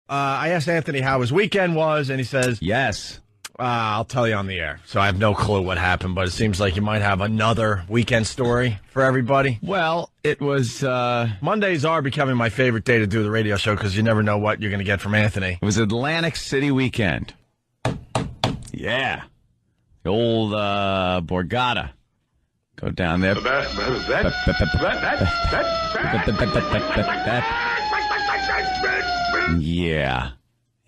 I asked Anthony how his weekend was, and he says, Yes. I'll tell you on the air. So I have no clue what happened, but it seems like you might have another weekend story for everybody. Well, it was... Mondays are becoming my favorite day to do the radio show because you never know what you're going to get from Anthony. It was Atlantic City weekend. Yeah. The old Borgata. Go down there. Yeah.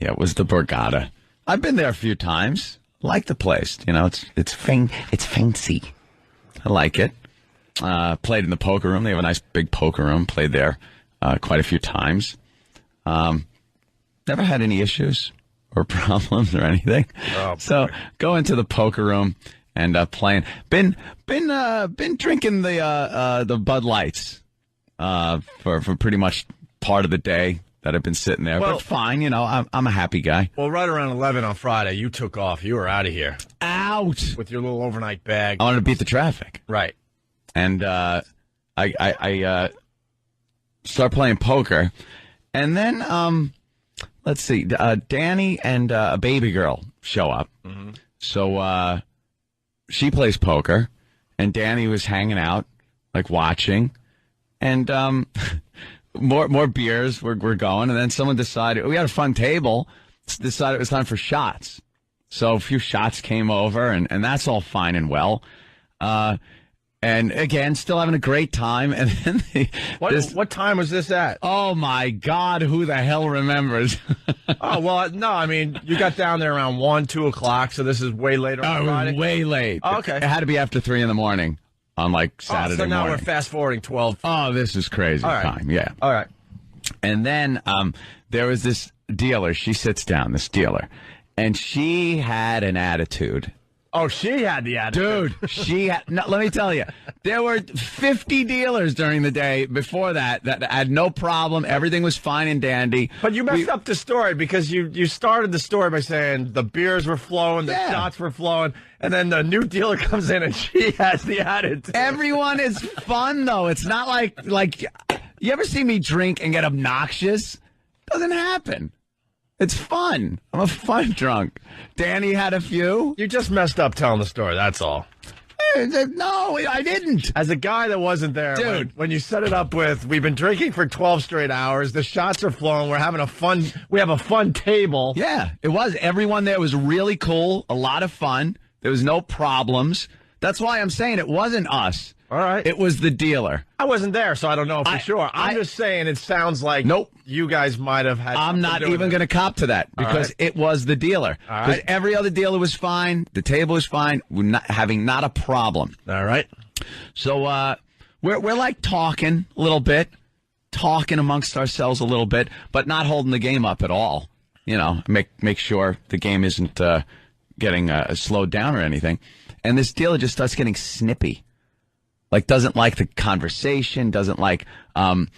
Yeah, it was the Borgata. I've been there a few times. I like the place. You know, it's fancy. I like it. Played in the poker room. They have a nice big poker room. Played there quite a few times. Never had any issues or problems or anything. Oh, so go into the poker room and playing. Been drinking the Bud Lights for pretty much part of the day that I've been sitting there. Well, but fine, you know, I'm a happy guy. Well, right around 11 on Friday, you took off. You were out of here. Out with your little overnight bag. I wanted to beat the traffic. Right. And I start playing poker, and then let's see, Danny and a baby girl show up. Mm-hmm. So she plays poker, and Danny was hanging out, like watching, and more beers were going, and then someone decided, we had a fun table, decided it was time for shots. So a few shots came over, and that's all fine and well. And again, still having a great time. And then what time was this at? Oh my God, who the hell remembers? Oh well, no, I mean you got down there around 1, 2 o'clock, so this is way later on Friday. Way late. Oh, okay, it had to be after 3 a.m. on like Saturday so now morning. we're fast forwarding 12. Oh, this is crazy time. Yeah. All right. And then there was this dealer. She sits down, this dealer, and she had an attitude. Oh, she had the attitude. Dude, she had... No, let me tell you, there were 50 dealers during the day before that had no problem. Everything was fine and dandy. But you messed up the story because you started the story by saying the beers were flowing, the shots were flowing, and then the new dealer comes in and she has the attitude. Everyone is fun, though. It's not like you ever see me drink and get obnoxious? Doesn't happen. It's fun. I'm a fun drunk. Danny had a few. You just messed up telling the story, that's all. No, I didn't. As a guy that wasn't there, dude, when you set it up with, we've been drinking for 12 straight hours, the shots are flowing, we have a fun table. Yeah, it was. Everyone there was really cool, a lot of fun. There was no problems. That's why I'm saying it wasn't us. All right. It was the dealer. I wasn't there, so I don't know for sure. I'm just saying it sounds like you guys might have had... I'm not even going to cop to that because it was the dealer. Because every other dealer was fine. The table was fine. We're having not a problem. All right. So we're like talking a little bit, talking amongst ourselves a little bit, but not holding the game up at all. You know, make sure the game isn't getting slowed down or anything. And this dealer just starts getting snippy. Like, doesn't like the conversation, doesn't like when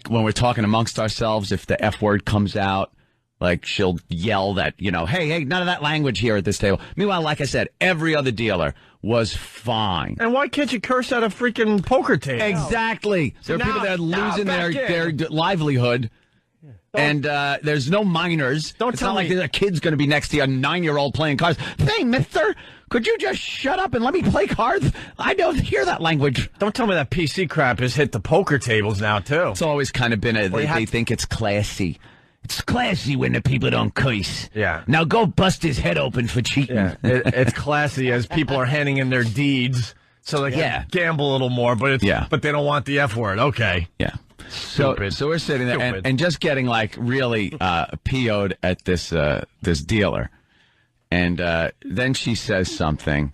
we're talking amongst ourselves, if the F word comes out, like, she'll yell that, you know, hey, none of that language here at this table. Meanwhile, like I said, every other dealer was fine. And why can't you curse at a freaking poker table? Exactly. There are people that are losing their livelihood. And there's no minors. It's not like there's a kid's going to be next to you, a 9-year-old playing cards. Hey, mister, could you just shut up and let me play cards? I don't hear that language. Don't tell me that PC crap has hit the poker tables now, too. It's always kind of been they think it's classy. It's classy when the people don't curse. Yeah. Now go bust his head open for cheating. Yeah. It's classy as people are handing in their deeds so they can gamble a little more, but but they don't want the F word. Okay. Yeah. So we're sitting there and just getting like really PO'd at this dealer. And then she says something,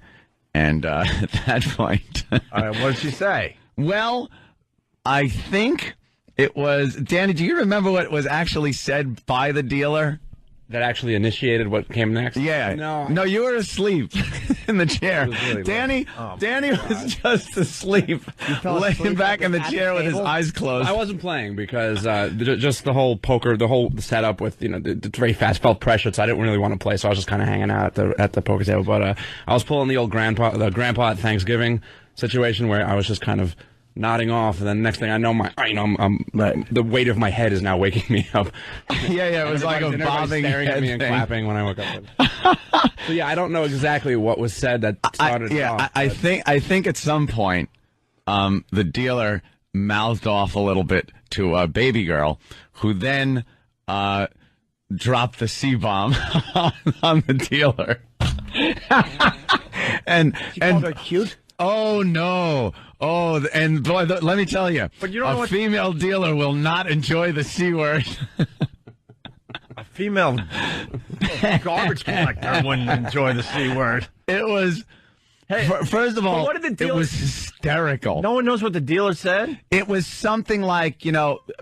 and at that point... All right, what did she say? Well, I think it was... Danny, do you remember what was actually said by the dealer? That actually initiated what came next? Yeah. No, you were asleep in the chair. Really Danny was just asleep, laying back in the chair with his eyes closed. I wasn't playing because just the whole poker, the whole setup with, it's very fast, felt pressured, so I didn't really want to play, so I was just kind of hanging out at the poker table. But I was pulling the old grandpa at Thanksgiving situation where I was just kind of nodding off, and then next thing I know, the weight of my head is now waking me up. Yeah, it was like a bobbing staring head at me and thing. clapping when I woke up. So yeah, I don't know exactly what was said that started it off. I think at some point, the dealer mouthed off a little bit to a baby girl, who then dropped the C-bomb on the dealer. and called her cute? Oh no! Oh, and boy, let me tell you, but you don't know female dealer will not enjoy the C word. A female garbage collector wouldn't enjoy the C word. It was. Hey, first of all, what did the dealer, it was hysterical. No one knows what the dealer said? It was something like,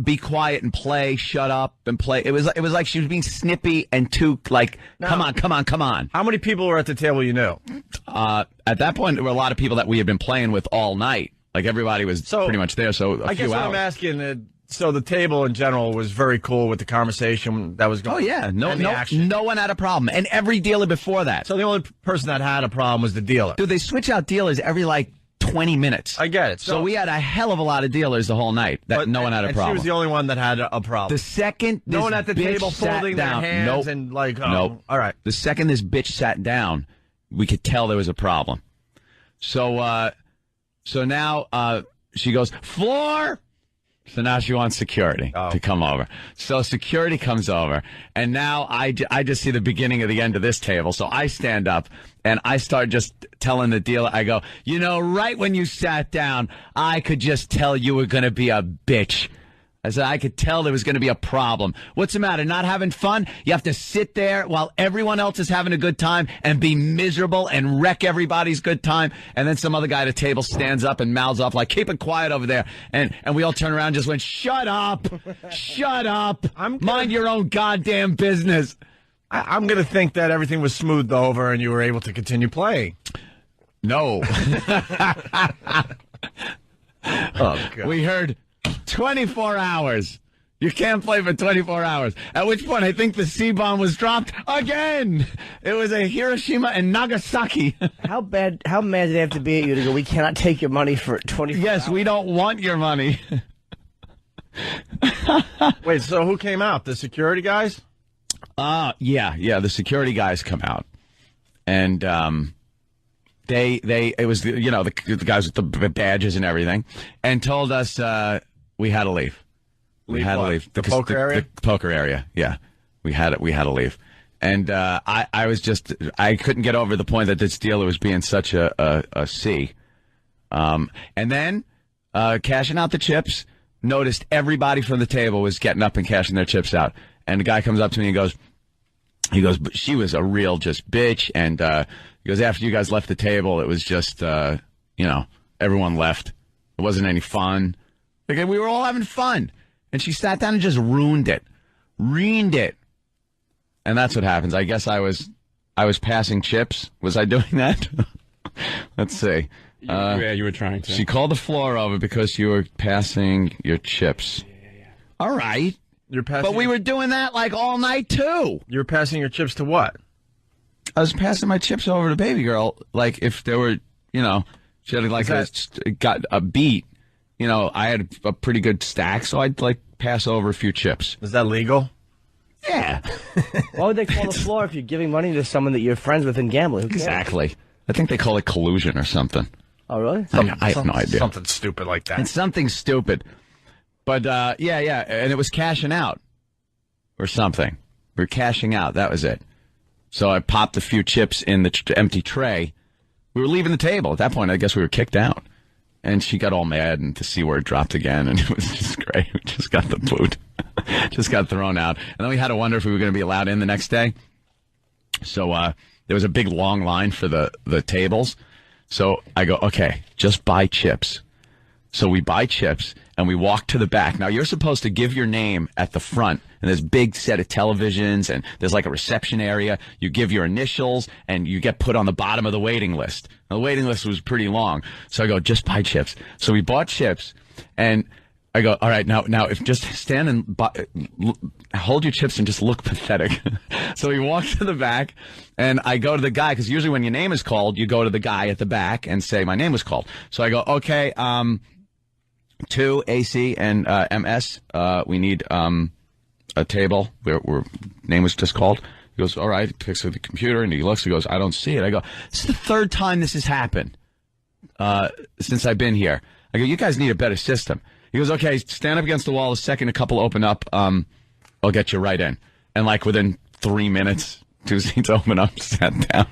be quiet and play, shut up and play. It was like she was being snippy and too, like, come on. How many people were at the table you knew? At that point, there were a lot of people that we had been playing with all night. Like, everybody was pretty much there, so I guess what I'm asking, so the table in general was very cool with the conversation that was going on. Oh, yeah. No one had a problem. And every dealer before that. So the only person that had a problem was the dealer. Dude, they switch out dealers every, 20 minutes. I get it. So we had a hell of a lot of dealers the whole night that no one had a problem. She was the only one that had a problem. The second no one at the table folding their hands and nope. All right. The second this bitch sat down, we could tell there was a problem. So now she goes, floor. So now she wants security to come over. So security comes over, and now I just see the beginning of the end of this table. So I stand up, and I start just telling the dealer, I go, right when you sat down, I could just tell you were going to be a bitch. I said, I could tell there was going to be a problem. What's the matter? Not having fun? You have to sit there while everyone else is having a good time and be miserable and wreck everybody's good time. And then some other guy at a table stands up and mouths off like, keep it quiet over there. And we all turn around and just went, shut up. Shut up. Mind your own goddamn business. I'm going to think that everything was smoothed over and you were able to continue playing. No. Oh, God. We heard 24 hours. You can't play for 24 hours. At which point, I think the C-bomb was dropped again. It was a Hiroshima and Nagasaki. How mad did they have to be at you to go, we cannot take your money for 24 Yes, hours? we don't want your money. Wait, so who came out? The security guys? Yeah, the security guys come out. And it was the guys with the badges and everything, and told us we had to leave. We had to leave. The poker area? The poker area, yeah. We had to leave. And I couldn't get over the point that this dealer was being such a C. And then cashing out the chips, noticed everybody from the table was getting up and cashing their chips out. And the guy comes up to me and goes, but she was a real just bitch. And he goes, after you guys left the table, it was just, everyone left. It wasn't any fun. Like, we were all having fun. And she sat down and just ruined it. And that's what happens. I guess I was passing chips. Was I doing that? Let's see. Yeah, you were trying to. She called the floor over because you were passing your chips. Yeah. All right. But we were doing that all night too. You were passing your chips to what? I was passing my chips over to baby girl. Like if there were, she had got a beat. I had a pretty good stack, so I'd pass over a few chips. Is that legal? Yeah. Why would they call the floor if you're giving money to someone that you're friends with in gambling? Who cares? Exactly. I think they call it collusion or something. Oh, really? I have no idea. Something stupid like that. It's something stupid. But, yeah, and it was cashing out or something. We were cashing out. That was it. So I popped a few chips in the empty tray. We were leaving the table. At that point, I guess we were kicked out. And she got all mad and the C word dropped again, and it was just great. We just got the boot. Just got thrown out. And then we had to wonder if we were going to be allowed in the next day. So there was a big long line for the tables. So I go, okay, just buy chips. So we buy chips, and we walk to the back. Now, you're supposed to give your name at the front, and there's a big set of televisions, and there's a reception area. You give your initials, and you get put on the bottom of the waiting list. Now, the waiting list was pretty long. So I go, just buy chips. So we bought chips, and I go, all right, now if just stand and hold your chips and just look pathetic. So we walk to the back, and I go to the guy, because usually when your name is called, you go to the guy at the back and say, my name was called. So I go, okay, 2 AC and MS. We need a table. Where name was just called. He goes, all right. He picks up the computer and he looks. He goes, I don't see it. I go, this is the third time this has happened since I've been here. I go, you guys need a better system. He goes, okay, stand up against the wall. The second a couple open up, I'll get you right in. And like within 3 minutes, 2 seats open up, sat down.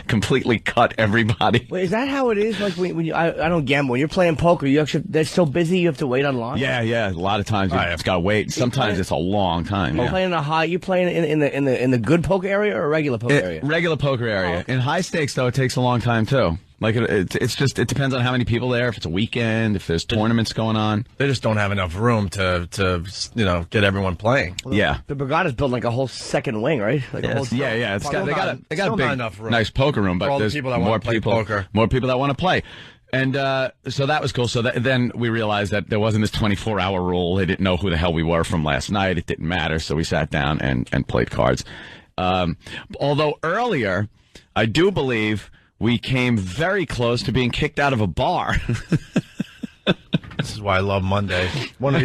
Completely cut everybody. Wait, is that how it is? Like when you, I don't gamble. When you're playing poker, you actually they're so busy you have to wait online. Yeah. A lot of times you just gotta wait. Sometimes it's a long time. You playing you playing in the good poker area or a regular poker area? Regular poker area. In high stakes though, it takes a long time too. Like it's just it depends on how many people there. If it's a weekend, if there's tournaments going on, they just don't have enough room to get everyone playing. Well, yeah, the Borgata's built like a whole second wing, right? Like a whole yeah. They got a big, nice poker room, but there's more people that want to play. And so that was cool. So then we realized that there wasn't this 24-hour rule. They didn't know who the hell we were from last night. It didn't matter. So we sat down and played cards. Although earlier, I do believe we came very close to being kicked out of a bar. This is why I love Mondays. One of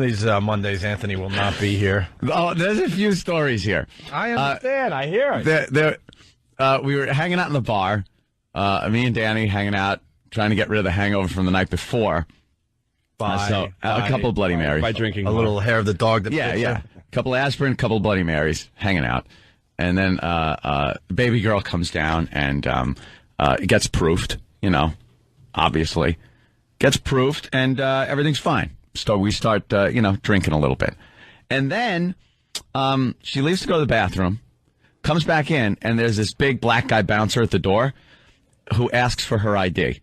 these Mondays, Anthony will not be here. Oh, there's a few stories here. I understand. I hear it. We were hanging out in the bar. Me and Danny hanging out, trying to get rid of the hangover from the night before. A couple of Bloody Marys. By drinking a little hair of the dog. Yeah. A couple of aspirin, a couple of Bloody Marys, hanging out. And then baby girl comes down and gets proofed, obviously. Gets proofed, and everything's fine. So we start, drinking a little bit. And then she leaves to go to the bathroom, comes back in, and there's this big black guy bouncer at the door who asks for her ID.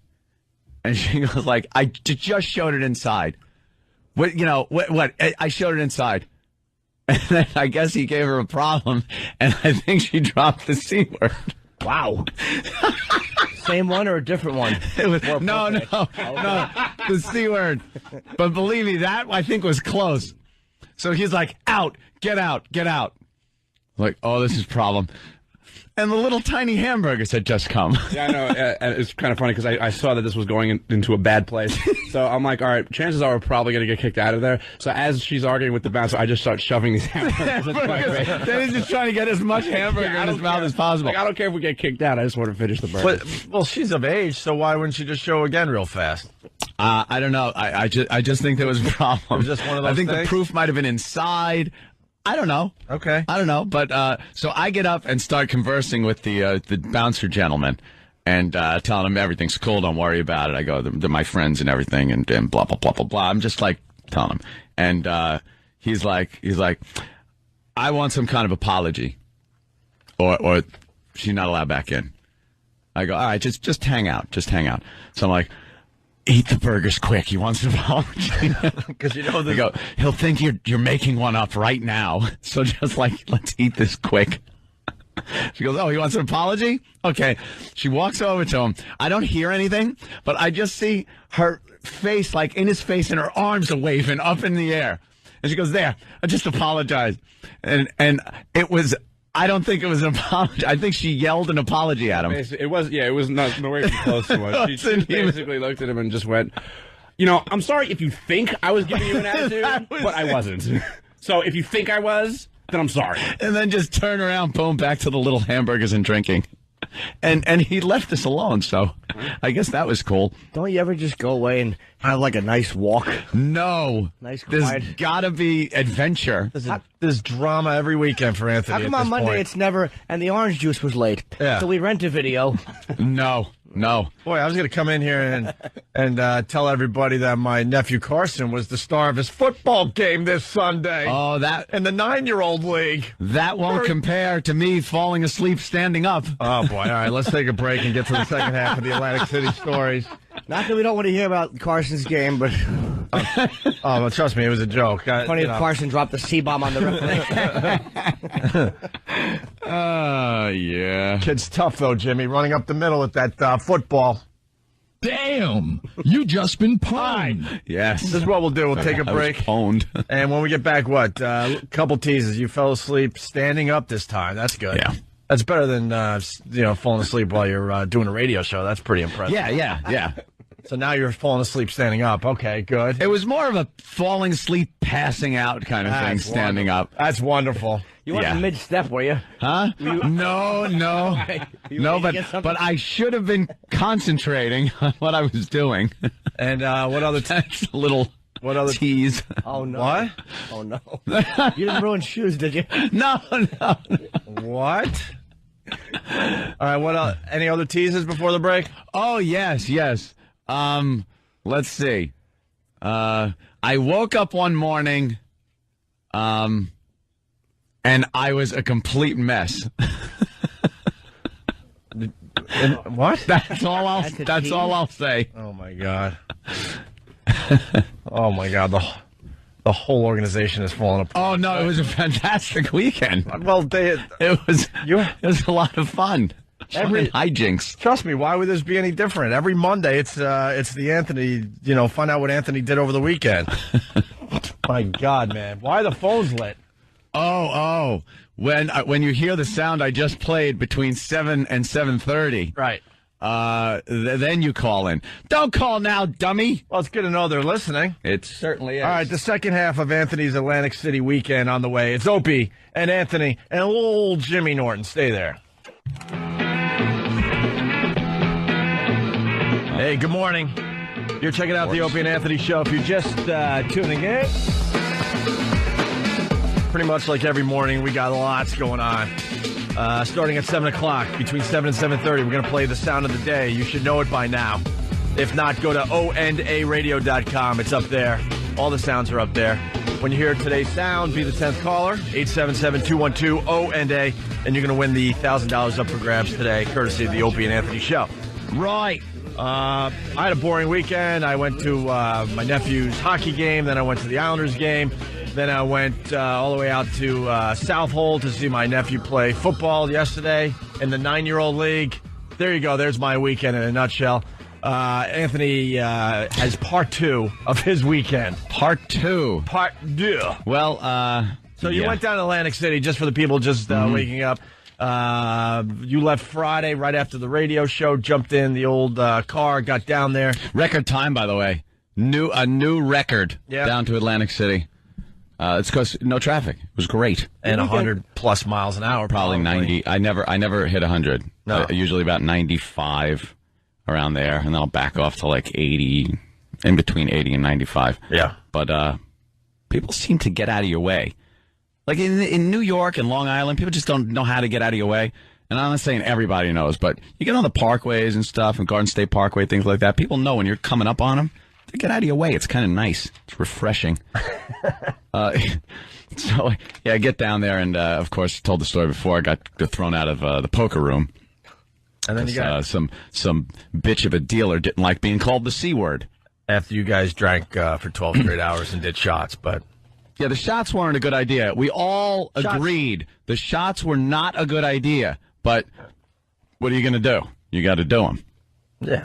And she goes like, I just showed it inside. What? I showed it inside. And then I guess he gave her a problem, and I think she dropped the C word. Wow. Same one or a different one? It was, no, the C word. But believe me, that I think was close. So he's like, out, get out. Like, oh, this is a problem. And the little tiny hamburgers had just come. Yeah, I know. And it's kind of funny because I saw that this was going into a bad place. So I'm like, all right, chances are we're probably going to get kicked out of there. So as she's arguing with the bouncer, I just start shoving these hamburgers into my face. Then he's just trying to get as much hamburger in his mouth as possible. Like, I don't care if we get kicked out. I just want to finish the burger. Well, she's of age, so why wouldn't she just show again real fast? I don't know. I just think there was a problem. It was just one of those I think things? The proof might have been inside. I don't know. Okay. I don't know. But so I get up and start conversing with the bouncer gentleman and telling him everything's cool. Don't worry about it. I go, they're my friends and everything and blah, blah, blah, blah, blah. I'm just like telling him. And he's like, I want some kind of apology or she's not allowed back in. I go, all right, just hang out. Just hang out. So I'm like, eat the burgers quick. He wants an apology. Because they go, he'll think you're making one up right now. So just like, let's eat this quick. She goes, oh, he wants an apology? Okay. She walks over to him. I don't hear anything, but I just see her face, like in his face, and her arms are waving up in the air. And she goes, there, I just apologized. And it was, I don't think it was an apology. I think she yelled an apology at him. It was not nowhere even close to what. She basically looked at him and just went, I'm sorry if you think I was giving you an attitude, but I wasn't. So if you think I was, then I'm sorry. And then just turn around, boom, back to the little hamburgers and drinking. And he left us alone, so I guess that was cool. Don't you ever just go away and have like a nice walk? No. Nice quiet. There's gotta be adventure. There's drama every weekend for Anthony. How come on Monday point? It's never, and the orange juice was late. Yeah. So we rent a video. No. Boy, I was going to come in here and tell everybody that my nephew Carson was the star of his football game this Sunday. Oh, that in the 9-year-old league. That won't compare to me falling asleep standing up. Oh boy! All right, let's take a break and get to the second half of the Atlantic City stories. Not that we don't want to hear about Carson's game, but well, trust me, it was a joke. Funny if Carson dropped the C-bomb on the referee. Yeah. Kid's tough though, Jimmy. Running up the middle at that football. Damn! You just been pwned. Yes. This is what we'll do. We'll take a break. Pwned. And when we get back, a couple teases. You fell asleep standing up this time. That's good. Yeah. That's better than falling asleep while you're doing a radio show. That's pretty impressive. Yeah. So now you're falling asleep standing up. Okay, good. It was more of a falling asleep, passing out kind of thing, standing up. That's wonderful. You weren't mid-step, were you? Huh? No. No, but I should have been concentrating on what I was doing. And what other What other tease? Oh, no. What? Oh, no. You didn't ruin shoes, did you? No. What? All right, what else? Any other teases before the break? Oh, yes. Let's see. I woke up one morning, and I was a complete mess. What? That's all I'll say. Oh my god. Oh my god. The whole organization is falling apart. Oh no, it was a fantastic weekend. Well, it was a lot of fun. Every hijinks. Trust me, why would this be any different? Every Monday, it's the Anthony. Find out what Anthony did over the weekend. My God, man, why are the phones lit? Oh, when you hear the sound I just played between 7 and 7:30, right? Then you call in. Don't call now, dummy. Well, it's good to know they're listening. It certainly is. All right, the second half of Anthony's Atlantic City weekend on the way. It's Opie and Anthony and old Jimmy Norton. Stay there. Hey, good morning. You're checking out the Opie and Anthony show. If you're just tuning in, pretty much like every morning, we got lots going on. Starting at 7 o'clock, between 7 and 7:30, we're going to play the sound of the day. You should know it by now. If not, go to ondaradio.com. It's up there. All the sounds are up there. When you hear today's sound, be the 10th caller, 877-212-ONDA, and you're going to win the $1,000 up for grabs today, courtesy of the Opie and Anthony show. Right. I had a boring weekend. I went to my nephew's hockey game, then I went to the Islanders game. Then I went all the way out to South Hole to see my nephew play football yesterday in the 9-year-old league. There you go. There's my weekend in a nutshell. Anthony has part 2 of his weekend. Part 2. Part 2. Well, so you went down to Atlantic City, just for the people just waking up. You left Friday right after the radio show, jumped in the old car, got down there. Record time, by the way. A new record down to Atlantic City. It's because no traffic. It was great. And 100 plus miles an hour. Probably 90. I never hit 100. No. Usually about 95 around there, and then I'll back off to like 80, in between 80 and 95. Yeah. But people seem to get out of your way. Like in New York and Long Island, people just don't know how to get out of your way. And I'm not saying everybody knows, but you get on the parkways and stuff, and Garden State Parkway, things like that. People know when you're coming up on them. To get out of your way. It's kind of nice. It's refreshing. So, yeah, I get down there and, of course, told the story before. I got thrown out of the poker room. And then you got some bitch of a dealer didn't like being called the C word. After you guys drank for 12 straight hours and did shots, but... Yeah, the shots weren't a good idea. We all agreed the shots were not a good idea. But what are you going to do? You got to do them. Yeah.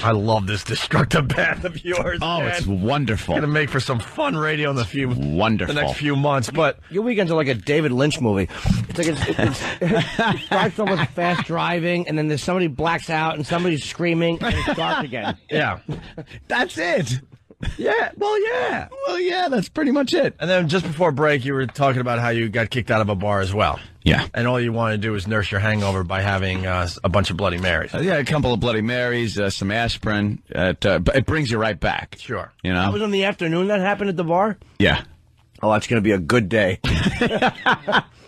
I love this destructive path of yours. Oh, man. It's wonderful. Going to make for some fun radio in the next few months. But your weekends are like a David Lynch movie. It's like it starts off with fast driving, and then there's somebody blacks out, and somebody's screaming, and it's dark again. Yeah, that's it. Yeah. Well, yeah. That's pretty much it. And then just before break, you were talking about how you got kicked out of a bar as well. Yeah. And all you want to do is nurse your hangover by having a bunch of Bloody Marys. Yeah, a couple of Bloody Marys, some aspirin. It brings you right back. Sure. You know? That was in the afternoon that happened at the bar? Yeah. Oh, that's going to be a good day.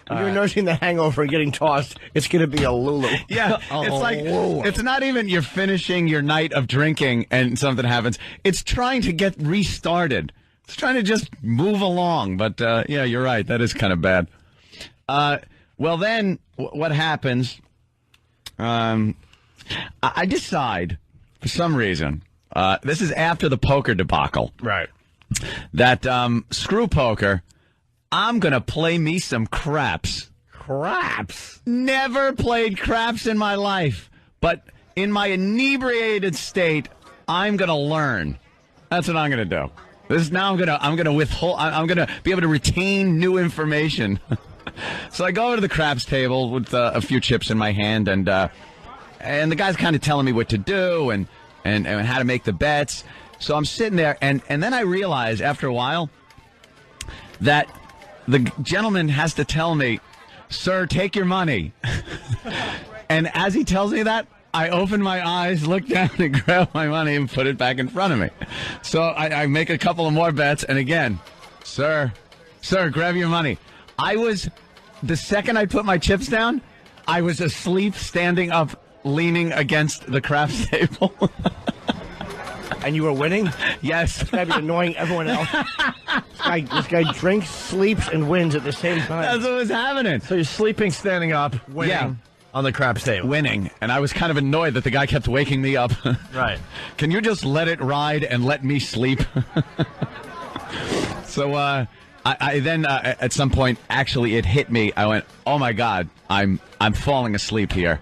When you're nursing the hangover and getting tossed, it's going to be a Lulu. Yeah, it's like, it's not even you're finishing your night of drinking and something happens. It's trying to get restarted. It's trying to just move along. But, yeah, you're right. That is kind of bad. Well, then what happens, I decide, for some reason, this is after the poker debacle. Right. That screw poker, I'm going to play me some craps. Craps? Never played craps in my life. But in my inebriated state, I'm going to learn. That's what I'm going to do. I'm going to withhold. I'm going to be able to retain new information. So I go over to the craps table with a few chips in my hand, and and the guy's kind of telling me what to do and how to make the bets. So I'm sitting there, and then I realize after a while that the gentleman has to tell me, "Sir, take your money." And as he tells me that, I open my eyes, look down, and grab my money and put it back in front of me. So I make a couple of more bets, and again, sir, grab your money. The second I put my chips down, I was asleep, standing up, leaning against the craps table. And you were winning? Yes. This guy be annoying everyone else. This guy drinks, sleeps, and wins at the same time. That's what was happening. So you're sleeping, standing up, winning. Yeah. On the craps table. Winning. And I was kind of annoyed that the guy kept waking me up. Right. Can you just let it ride and let me sleep? So I then at some point, actually, it hit me. I went, "Oh my God, I'm falling asleep here.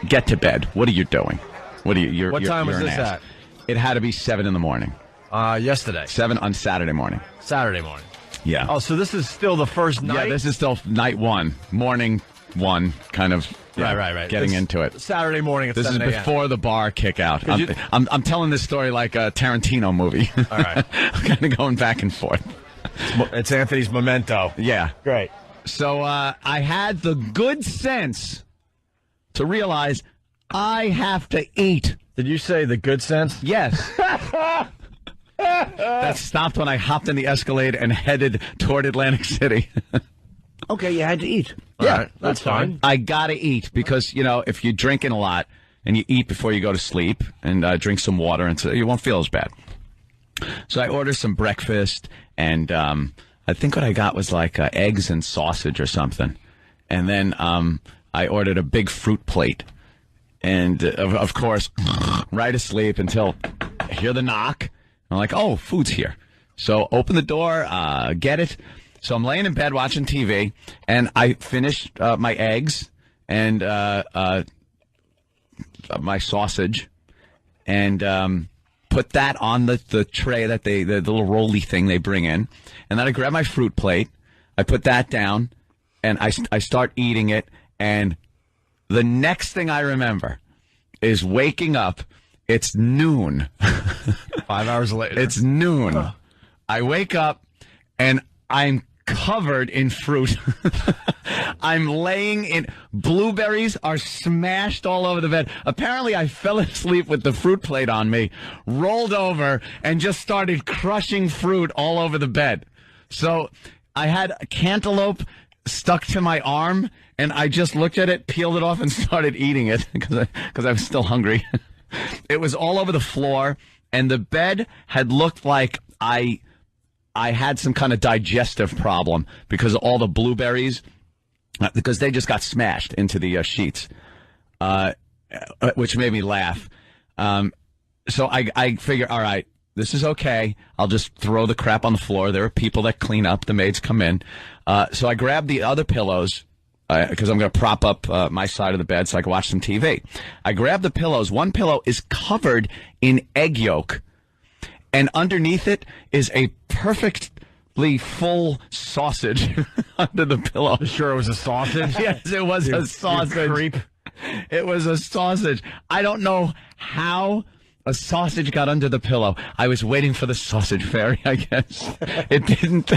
Get to bed. What are you doing? What time was this at? It had to be 7 in the morning. Yesterday. 7 on Saturday morning. Saturday morning. Yeah. Oh, so this is still the first night? Yeah, this is still night one. Morning one, kind of. Yeah, right. Getting into it. Saturday morning at This 7 is before the bar kick out. I'm telling this story like a Tarantino movie. All right. I'm kind of going back and forth. It's Anthony's memento. Yeah. Great. So I had the good sense to realize I have to eat. Did you say the good sense? Yes. That stopped when I hopped in the Escalade and headed toward Atlantic City. Okay, you had to eat. Yeah, right, that's fine. I gotta eat because, if you're drinking a lot and you eat before you go to sleep and drink some water, and so you won't feel as bad. So I ordered some breakfast, and I think what I got was like eggs and sausage or something. And then I ordered a big fruit plate. And, of course, right asleep until I hear the knock. I'm like, oh, food's here. So open the door, get it. So I'm laying in bed watching TV, and I finished my eggs and my sausage, and put that on the tray that the little rolly thing they bring in. And then I grab my fruit plate, I put that down, and I start eating it. And the next thing I remember is waking up. It's noon. 5 hours later. It's noon. I wake up, and I'm covered in fruit. I'm laying in. Blueberries are smashed all over the bed. Apparently, I fell asleep with the fruit plate on me, rolled over, and just started crushing fruit all over the bed. So I had a cantaloupe stuck to my arm, and I just looked at it, peeled it off, and started eating it because I was still hungry. It was all over the floor, and the bed had looked like I had some kind of digestive problem because of all the blueberries, because they just got smashed into the sheets, which made me laugh. So I figure, all right, this is okay. I'll just throw the crap on the floor. There are people that clean up. The maids come in. So I grabbed the other pillows because I'm going to prop up my side of the bed so I can watch some TV. I grabbed the pillows. One pillow is covered in egg yolk, and underneath it is a perfectly full sausage under the pillow. Sure it was a sausage? Yes, it was a sausage. Creep. It was a sausage. I don't know how a sausage got under the pillow. I was waiting for the sausage fairy, I guess. It didn't.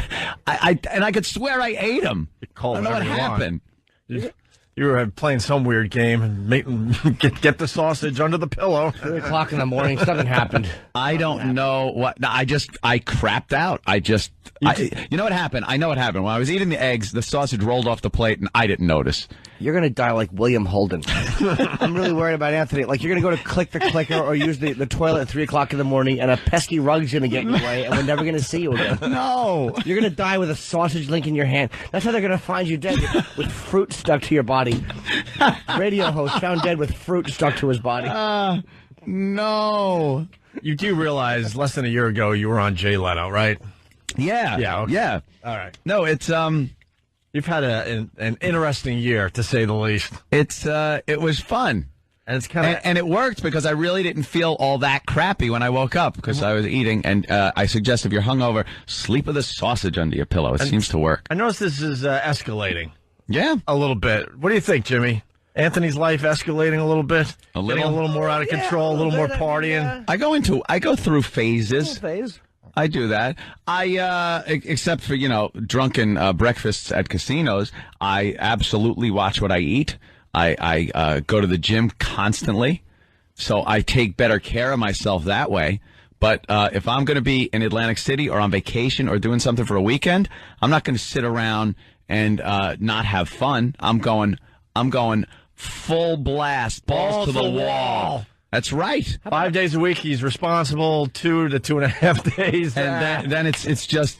And I could swear I ate them. I don't know what happened. You were playing some weird game and get the sausage under the pillow. 3 o'clock in the morning, something happened. I don't know what. No, I crapped out. You know what happened? I know what happened. When I was eating the eggs, the sausage rolled off the plate, and I didn't notice. You're going to die like William Holden. I'm really worried about Anthony. Like, you're going to go to click the clicker or use the toilet at 3 o'clock in the morning, and a pesky rug's going to get in your way, and we're never going to see you again. No. You're going to die with a sausage link in your hand. That's how they're going to find you dead, with fruit stuck to your body. Radio host found dead with fruit stuck to his body. No. You do realize less than a year ago you were on Jay Leno, right? Yeah. Yeah. Okay. Yeah. All right. No, it's You've had an interesting year, to say the least. It was fun. And it's kind of and it worked because I really didn't feel all that crappy when I woke up because I was eating. And I suggest if you're hungover, sleep with a sausage under your pillow. It seems to work. I notice this is escalating. Yeah, a little bit. What do you think, Jimmy? Anthony's life escalating a little bit, A getting a little? little more out of control, a little more partying. I go through phases. Phase. I do that. Except for, drunken breakfasts at casinos, I absolutely watch what I eat. I go to the gym constantly, so I take better care of myself that way. But if I'm going to be in Atlantic City or on vacation or doing something for a weekend, I'm not going to sit around and not have fun. I'm going full blast, balls to the wall. That's right. 5 days a week, he's responsible. 2 to 2.5 days. And then it's just,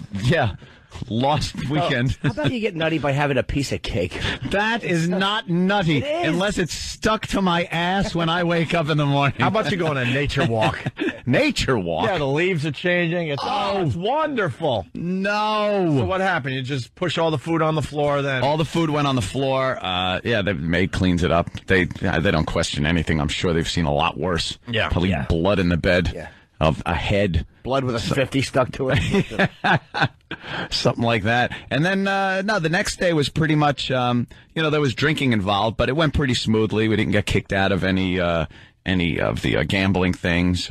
lost weekend. How about you get nutty by having a piece of cake? That is not nutty It is. unless it's stuck to my ass when I wake up in the morning. How about you go on a nature walk? Nature walk? Yeah, the leaves are changing. It's wonderful. No. So what happened? You just push all the food on the floor then? All the food went on the floor. The maid cleans it up. They don't question anything. I'm sure they've seen a lot worse. Yeah. Probably blood in the bed. Yeah. Of a head. Blood with a 50 stuck to it. Something like that. And then, the next day was pretty much, there was drinking involved, but it went pretty smoothly. We didn't get kicked out of any of the gambling things.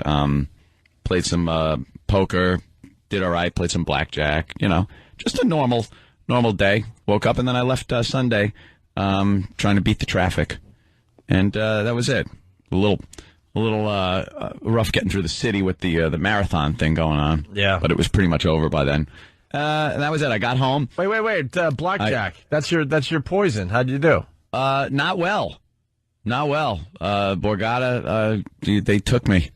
Played some poker, did all right, played some blackjack, just a normal day. Woke up and then I left Sunday trying to beat the traffic. And that was it. A little rough getting through the city with the marathon thing going on. Yeah. But it was pretty much over by then. And that was it. I got home. Wait. Blackjack. That's your poison. How'd you do? Not well. Borgata, they took me.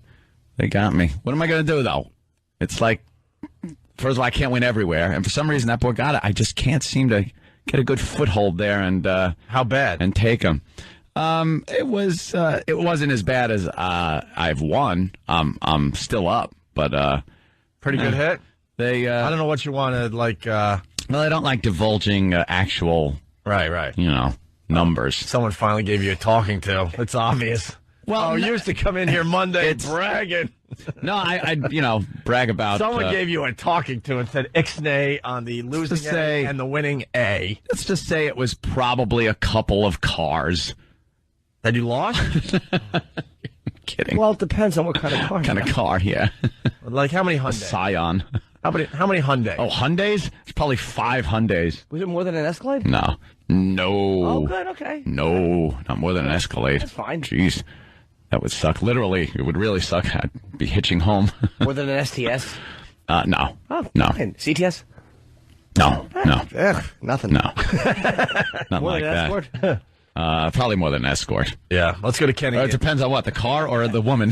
They got me. What am I going to do, though? It's like, first of all, I can't win everywhere. And for some reason, that Borgata, I just can't seem to get a good foothold there and How bad? and take them. It wasn't as bad as I've won. I'm still up, but Pretty good hit? I don't know what you wanted, well, I don't like divulging actual, Right. numbers. Someone finally gave you a talking to. It's obvious. Well, you used to come in here Monday bragging. No, I brag about. Someone gave you a talking to and said ixnay on the losing A and the winning A. Let's just say it was probably a couple of cars. That you lost? Kidding. Well, it depends on what kind of car. Kind of car, yeah. Like how many A Hyundai? Scion. How many Hyundai? Oh, Hyundais? It's probably 5 Hyundais. Was it more than an Escalade? No. Oh, good. Okay. No, not more than an Escalade. That's fine. Jeez. That would suck. Literally, it would really suck. I'd be hitching home. More than an STS? No. Oh, No. fine. CTS? No. Ugh, nothing. No. Not More like than an that. Escort? Probably more than an escort. Yeah, let's go to Kenny. It depends on what, the car or the woman.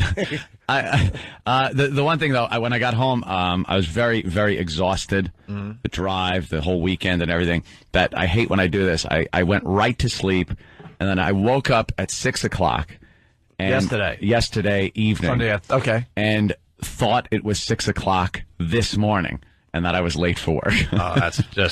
The one thing though, when I got home, I was very, very exhausted. The drive, the whole weekend, and everything. That I hate when I do this. I went right to sleep, and then I woke up at 6 o'clock. Yesterday evening. Sunday. Okay. And thought it was 6 o'clock this morning, and that I was late for work. Oh, that's just